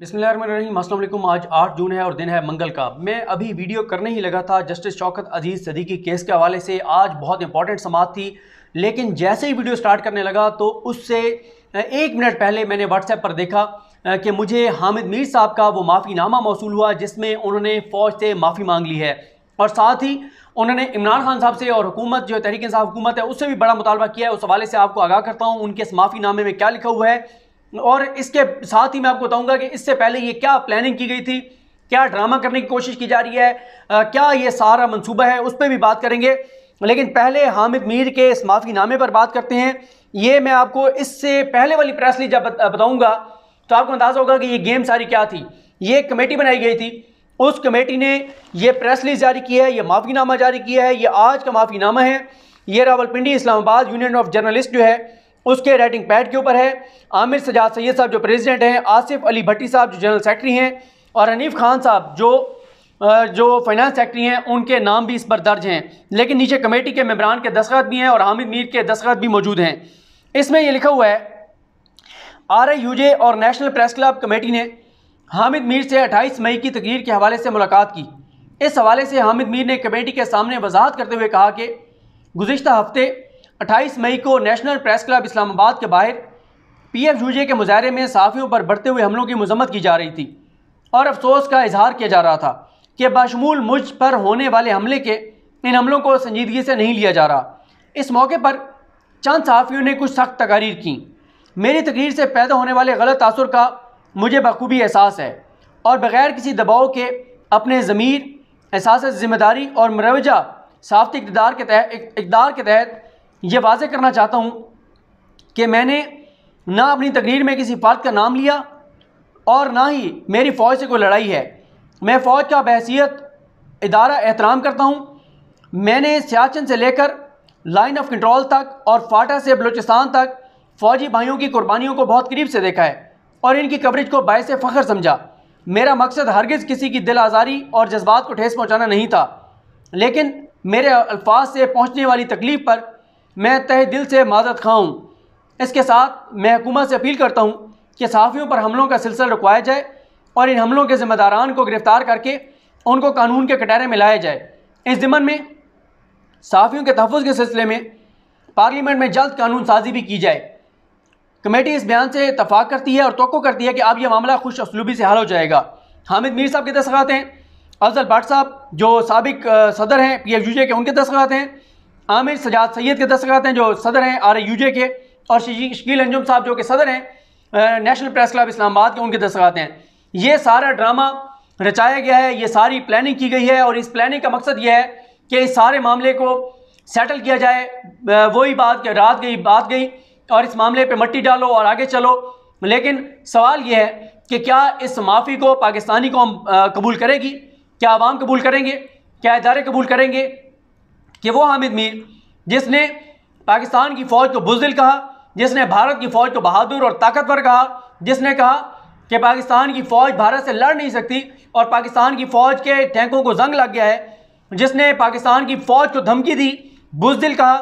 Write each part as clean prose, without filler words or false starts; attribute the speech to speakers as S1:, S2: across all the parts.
S1: बिस्मिल्लाहिर्रहमानिर्रहीम। अस्सलाम वालेकुम। आज 8 जून है और दिन है मंगल का। मैं अभी वीडियो करने ही लगा था जस्टिस शौकत अजीज़ सदीकी केस के हवाले से। आज बहुत इंपॉर्टेंट समाअत थी, लेकिन जैसे ही वीडियो स्टार्ट करने लगा तो उससे 1 मिनट पहले मैंने व्हाट्सएप पर देखा कि मुझे हामिद मीर साहब का वो माफ़ीनामा मौसूल हुआ जिसमें उन्होंने फ़ौज से माफ़ी मांग ली है और साथ ही उन्होंने इमरान खान साहब से और हुकूमत जो तहरीक इंसाफ हुकूमत है उससे भी बड़ा मुतालबा किया है। उस हवाले से आपको आगाह करता हूँ उनके इस माफ़ीनामे में क्या लिखा हुआ है, और इसके साथ ही मैं आपको बताऊंगा कि इससे पहले ये क्या प्लानिंग की गई थी, क्या ड्रामा करने की कोशिश की जा रही है, क्या ये सारा मंसूबा है, उस पर भी बात करेंगे। लेकिन पहले हामिद मीर के इस माफ़ीनामे पर बात करते हैं। ये मैं आपको इससे पहले वाली प्रेस रिलीज जब बताऊंगा तो आपको अंदाज़ा होगा कि ये गेम सारी क्या थी। ये एक कमेटी बनाई गई थी, उस कमेटी ने ये प्रेस रिलीज जारी किया है, ये माफ़ीनामा जारी किया है। ये आज का माफ़ीनामा है, ये Rawalpindi Islamabad union of journalist जो है उसके राइटिंग पैड के ऊपर है। आमिर सजाद सैयद साहब जो प्रेसिडेंट हैं, आसिफ अली भट्टी साहब जो जनरल सेक्रेटरी हैं और हनीफ खान साहब जो फाइनेंस सेक्रेटरी हैं, उनके नाम भी इस पर दर्ज हैं। लेकिन नीचे कमेटी के मेंबरान के दस्तखत भी हैं और हामिद मीर के दस्तखत भी मौजूद हैं। इसमें यह लिखा हुआ है, RIUJ और नेशनल प्रेस क्लब कमेटी ने हामिद मीर से 28 मई की तकरीर के हवाले से मुलाकात की। इस हवाले से हामिद मीर ने कमेटी के सामने वजाहत करते हुए कहा कि गुज़िश्ता हफ्ते 28 मई को नेशनल प्रेस क्लब इस्लामाबाद के बाहर PFUJ के मुजाहरे में सहाफ़ियों पर बढ़ते हुए हमलों की मज़म्मत की जा रही थी और अफसोस का इजहार किया जा रहा था कि बशमूल मुझ पर होने वाले हमले के इन हमलों को संजीदगी से नहीं लिया जा रहा। इस मौके पर चंद सहाफ़ियों ने कुछ सख्त तकारीर की। मेरी तकरीर से पैदा होने वाले गलत तासुर का मुझे बखूबी एहसास है और बग़ैर किसी दबाव के अपने ज़मीर, एहसास ज़िम्मेदारी और मुरवजा साफ़ती इक़दार के तहत ये वाज़े करना चाहता हूँ कि मैंने ना अपनी तकरीर में किसी फ़र्द का नाम लिया और ना ही मेरी फ़ौज से कोई लड़ाई है। मैं फ़ौज का बहैसियत इदारा एहतराम करता हूँ। मैंने सियाचिन से लेकर लाइन ऑफ कंट्रोल तक और फाटा से बलूचिस्तान तक फ़ौजी भाइयों की कुर्बानियों को बहुत करीब से देखा है और इनकी कवरेज को बायसे फ़ख्र समझा। मेरा मकसद हरगिज़ किसी की दिल आज़ारी और जज्बात को ठेस पहुँचाना नहीं था, लेकिन मेरे अल्फाज से पहुँचने वाली तकलीफ़ पर मैं तहे दिल से माज़रत ख़्वाह हूँ। इसके साथ मैं हुकूमत से अपील करता हूँ कि सहाफ़ियों पर हमलों का सिलसिला रुकवाया जाए और इन हमलों के ज़िम्मेदारान को गिरफ़्तार करके उनको कानून के कटहरे में लाया जाए। इस ज़िम्मन में सहाफ़ियों के तहफ़्फ़ुज़ के सिलसिले में पार्लियामेंट में जल्द कानून साजी भी की जाए। कमेटी इस बयान से इत्तफ़ाक़ करती है और तवक्को करती है कि अब यह मामला खुश असलूबी से हल हो जाएगा। हामिद मीर साहब के दस्तखत हैं, अफजल भट्ट साहब जो साबिक सदर हैं PFUJ के, उनके दस्तखत हैं, आमिर सजाद सैयद के दस्तखत हैं जो सदर हैं RIUJ के, और शकील अंजुम साहब जो कि सदर हैं नेशनल प्रेस क्लब इस्लामाबाद के, उनके दस्तखत हैं। ये सारा ड्रामा रचाया गया है, ये सारी प्लानिंग की गई है और इस प्लानिंग का मकसद ये है कि इस सारे मामले को सेटल किया जाए। वही बात कि रात गई बात गई और इस मामले पे मट्टी डालो और आगे चलो। लेकिन सवाल ये है कि क्या इस माफ़ी को पाकिस्तानी कौम कबूल करेगी, क्या आवाम कबूल करेंगे, क्या इदारे कबूल करेंगे कि वो हामिद मीर जिसने पाकिस्तान की फ़ौज को बुज़दिल कहा, जिसने भारत की फ़ौज को बहादुर और ताकतवर कहा, जिसने कहा कि पाकिस्तान की फ़ौज भारत से लड़ नहीं सकती और पाकिस्तान की फ़ौज के टैंकों को जंग लग गया है, जिसने पाकिस्तान की फ़ौज को धमकी दी, बुज़दिल कहा,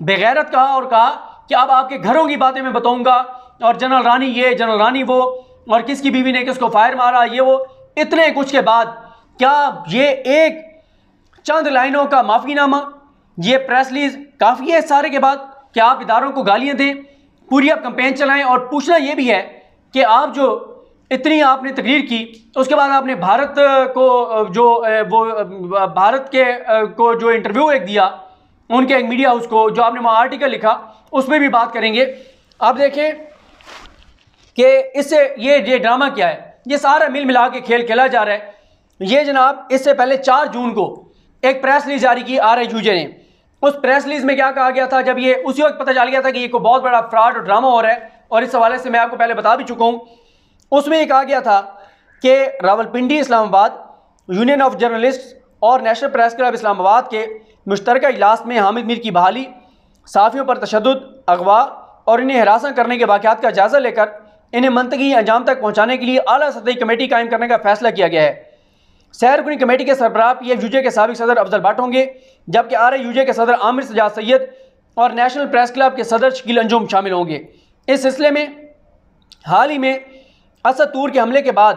S1: बेगैरत कहा और कहा कि अब आपके घरों की बातें मैं बताऊँगा और जनरल रानी ये, जनरल रानी वो, और किसकी बीवी ने किसको फायर मारा, ये वो। इतने कुछ के बाद क्या ये एक चंद लाइनों का माफ़ीनामा, ये प्रेस रिलीज काफ़ी है सारे के बाद कि आप इदारों को गालियाँ दें, पूरी आप कैंपेन चलाएं? और पूछना ये भी है कि आप जो इतनी आपने तकरीर की उसके बाद आपने भारत को को जो इंटरव्यू एक दिया उनके एक मीडिया हाउस को, जो आपने वहाँ आर्टिकल लिखा, उसमें भी बात करेंगे। अब देखें कि इससे ये ड्रामा क्या है, ये सारा मिल मिला के खेल खेला जा रहा है। ये जनाब इससे पहले 4 जून को एक प्रेस रिलीज जारी की RIUJ ने। उस प्रेस रिलीज में क्या कहा गया था, जब ये उसी वक्त पता चल गया था कि ये कोई बहुत बड़ा फ्रॉड और ड्रामा हो रहा है और इस हवाले से मैं आपको पहले बता भी चुका हूँ। उसमें ये कहा गया था कि Rawalpindi Islamabad union of journalist और नेशनल प्रेस क्लब इस्लामाबाद के मुश्तरका इजलास में हामिद मीर की बहाली, सहाफ़ियों पर तशद्दुद, अगवा और इन्हें हिरासत करने के वाक़यात का जायज़ा लेकर इन्हें मंतकी अंजाम तक पहुँचाने के लिए आला सतही कमेटी कायम करने का फैसला किया गया है। सैरकुनी कमेटी के सरबराह PFUJ के साबिक सदर अफजल भट्ट होंगे, जबकि RIUJ के सदर आमिर सजाद सैयद और नेशनल प्रेस क्लब के सदर शकील अंजुम शामिल होंगे। इस सिलसिले में हाल ही में असद तूर के हमले के बाद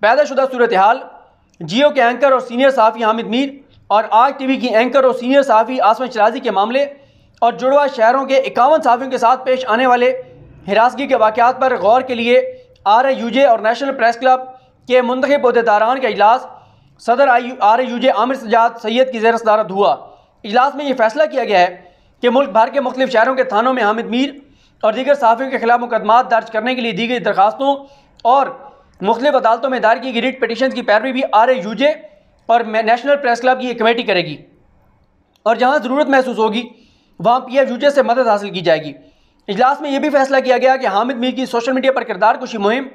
S1: पैदाशुदा सूरत हाल, जियो के एंकर और सीनियर सहाफ़ी हामिद मीर और आज टीवी की एंकर और सीनियर सहाफ़ी आसमा शराजी के मामले और जुड़वा शहरों के 51 सहाफ़ियों के साथ पेश आने वाले हिरासगी के वाक़यात पर गौर के लिए RAUJ और नेशनल प्रेस क्लब के मुंतखब अहदेदारान का इजलास सदर RAUJ आमिर सजाद सैयद की ज़ेर सदारत हुआ। इजलास में यह फैसला किया गया है कि मुल्क भर के मुख्तलिफ शहरों के थानों में हामिद मीर और दीगर सहाफ़ियों के खिलाफ मुकदमात दर्ज करने के लिए दी गई दरखास्तों और मुख्तलिफ अदालतों में दायर की गई रिट पिटीशन की पैरवी भी RAUJ और नेशनल प्रेस क्लब की एक कमेटी करेगी और जहाँ ज़रूरत महसूस होगी वहाँ PFUJ से मदद हासिल की जाएगी। इजलास में यह भी फैसला किया गया कि हामिद मीर की सोशल मीडिया पर किरदार कुशी मुहिम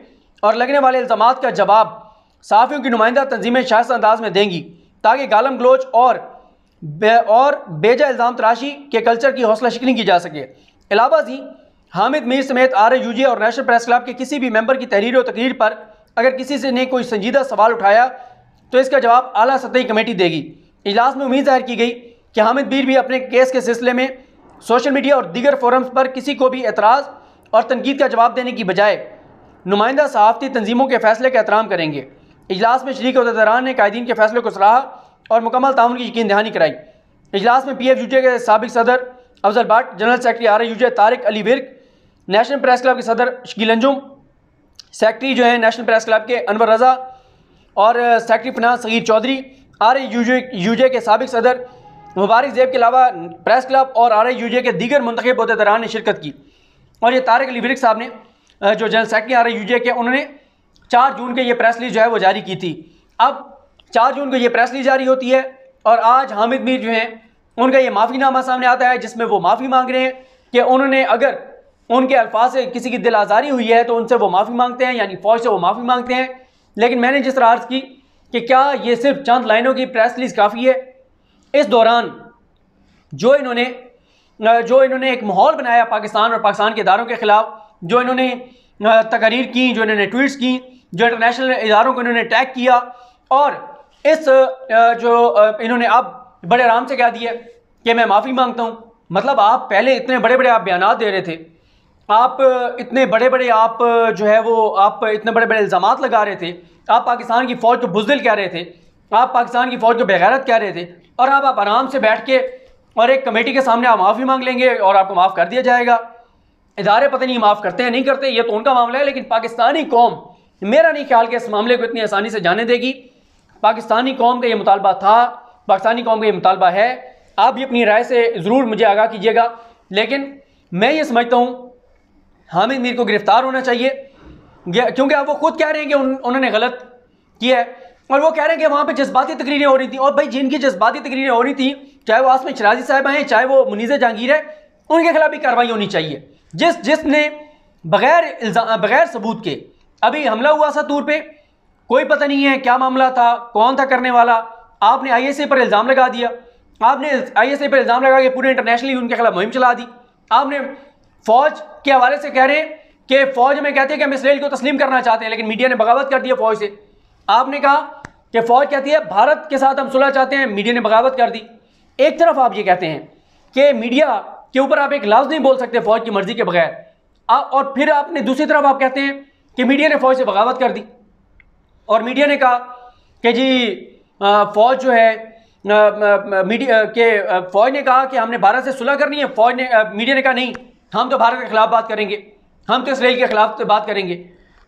S1: और लगने वाले इल्ज़ामात का जवाब सहाफ़ियों की नुमाइंदा तंजीमें शाइस्त अंदाज में देंगी ताकि गालम गलोच और बेजा इल्ज़ाम तराशी के कल्चर की हौसला शिकनी की जा सके। इलाहाबादी हामिद मीर समेत RAUJ और नेशनल प्रेस क्लब के किसी भी मेंबर की तहरीर और तकरीर पर अगर किसी से ने कोई संजीदा सवाल उठाया तो इसका जवाब आला सतही कमेटी देगी। इजलास में उम्मीद जाहिर की गई कि हामिद मीर भी अपने केस के सिलसिले में सोशल मीडिया और दीगर फोरम्स पर किसी को भी एतराज़ और तनकीद का जवाब देने की बजाय नुमाइंदा सहाफ़ती तंजीमों के फैसले का एहतराम करेंगे। इजलास में शरीक अहदेदारान ने कायदीन के फैसले को सराहा और मुकम्मल ताउन की यकीन दहानी कराई। इजलास में PFUJ के साबिक सदर Afzal Bhatt, general secretary RAUJ Tariq Ali Virk, national press club के सदर शकील अंजुम, सेक्रेटरी जो है नेशनल प्रेस क्लब के अनवर रज़ा और secretary finance Sagheer Chaudhary, RAUJ के साबिक सदर मुबारक ज़ैब के अलावा प्रेस क्लब और RAUJ के दीगर मुंतखब अहदेदारान ने शिरकत की। और ये तारिक अली विर्क साहब ने जो जनरल सेक्रेटरी RAUJ के, उन्होंने 4 जून के ये प्रेस रिलीज जो है वो जारी की थी। अब 4 जून को ये प्रेस रिलीज जारी होती है और आज हामिद मीर जो हैं उनका ये माफ़ीनामा सामने आता है जिसमें वो माफ़ी मांग रहे हैं कि उन्होंने अगर उनके अल्फाज से किसी की दिल आज़ारी हुई है तो उनसे वो माफ़ी मांगते हैं, यानी फ़ौज से वो माफ़ी मांगते हैं। लेकिन मैंने जिस तरह अर्ज़ की कि क्या ये सिर्फ चंद लाइनों की प्रेस रिलीज काफ़ी है? इस दौरान जो इन्होंने एक माहौल बनाया पाकिस्तान और पाकिस्तान के इदारों के ख़िलाफ़, जो इन्होंने तकरीर की, जो इन्होंने ट्वीट्स की, जो इंटरनेशनल इदारों को इन्होंने टैग किया और इस इन्होंने अब बड़े आराम से कह दिया कि मैं माफ़ी मांगता हूँ। मतलब आप पहले इतने बड़े बड़े आप बयानात दे रहे थे, आप इतने बड़े बड़े आप जो है वो आप इतने बड़े बड़े इल्ज़ामात लगा रहे थे, आप पाकिस्तान की फ़ौज को बुज़दिल कह रहे थे, आप पाकिस्तान की फ़ौज को बेगैरत कह रहे थे और आप आराम से बैठ के और एक कमेटी के सामने आप माफ़ी मांग लेंगे और आपको माफ़ कर दिया जाएगा। इदारे पता नहीं माफ़ करते हैं नहीं करते, ये तो उनका मामला है, लेकिन पाकिस्तानी कौम मेरा नहीं ख्याल कि इस मामले को इतनी आसानी से जाने देगी। पाकिस्तानी कौम का ये मुतालबा था, पाकिस्तानी कौम का ये मुतालबा है। आप भी अपनी राय से ज़रूर मुझे आगाह कीजिएगा, लेकिन मैं ये समझता हूँ हामिद मीर को गिरफ्तार होना चाहिए क्योंकि अब वो खुद कह रहे हैं कि उन्होंने गलत किया है और वो कह रहे हैं कि वहाँ पे जज्बाती तकरीरें हो रही थी। और भाई जिनकी जज्बाती तकरीरें हो रही थी, चाहे वो आसमा शराजी साहब हैं, चाहे वो मुनीज़ जहांगीर है, उनके खिलाफ भी कार्रवाई होनी चाहिए। जिसने बगैर सबूत के अभी हमला हुआ सतूर पे, कोई पता नहीं है क्या मामला था, कौन था करने वाला, आपने ISA पर इल्ज़ाम लगा दिया, आपने ISA पर इल्ज़ाम लगा के पूरे इंटरनेशनली उनके खिलाफ मुहिम चला दी। आपने फ़ौज के हवाले से कह रहे हैं कि फ़ौज में कहते हैं कि हम इसराइल को तस्लीम करना चाहते हैं, लेकिन मीडिया ने बगावत कर दिया फ़ौज से। आपने कहा कि फ़ौज कहती है भारत के साथ हम सुलह चाहते हैं, मीडिया ने बगावत कर दी। एक तरफ आप ये कहते हैं कि मीडिया के ऊपर आप एक लफ्ज़ नहीं बोल सकते फ़ौज की मर्ज़ी के बगैर, और फिर आपने दूसरी तरफ आप कहते हैं कि मीडिया ने फ़ौज से बगावत कर दी और मीडिया ने कहा कि जी फ़ौज जो है फ़ौज ने कहा कि हमने भारत से सुलह करनी है। मीडिया ने कहा नहीं, हम तो भारत के खिलाफ बात करेंगे, हम तो इसराइल के खिलाफ बात करेंगे।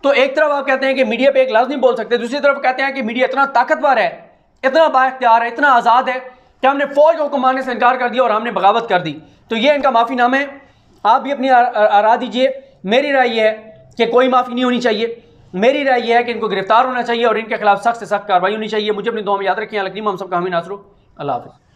S1: तो एक तरफ आप कहते हैं कि मीडिया पे एक लफ्ज़ नहीं बोल सकते, दूसरी तरफ कहते हैं कि मीडिया इतना ताकतवर है, इतना बाइख्तियार है, इतना आज़ाद है कि हमने फ़ौज को हुक्म मानने से इनकार कर दिया और हमने बगावत कर दी। तो ये इनका माफ़ीनामा है। आप भी अपनी आरा दीजिए। मेरी राय ये है कि कोई माफ़ी नहीं होनी चाहिए। मेरी राय यह है कि इनको गिरफ्तार होना चाहिए और इनके खिलाफ सख्त से सख्त कार्रवाई होनी चाहिए। मुझे अपनी दुआ में याद रखें। अलग हम सबका हमीद नासरो। अल्लाह हाफ़िज़।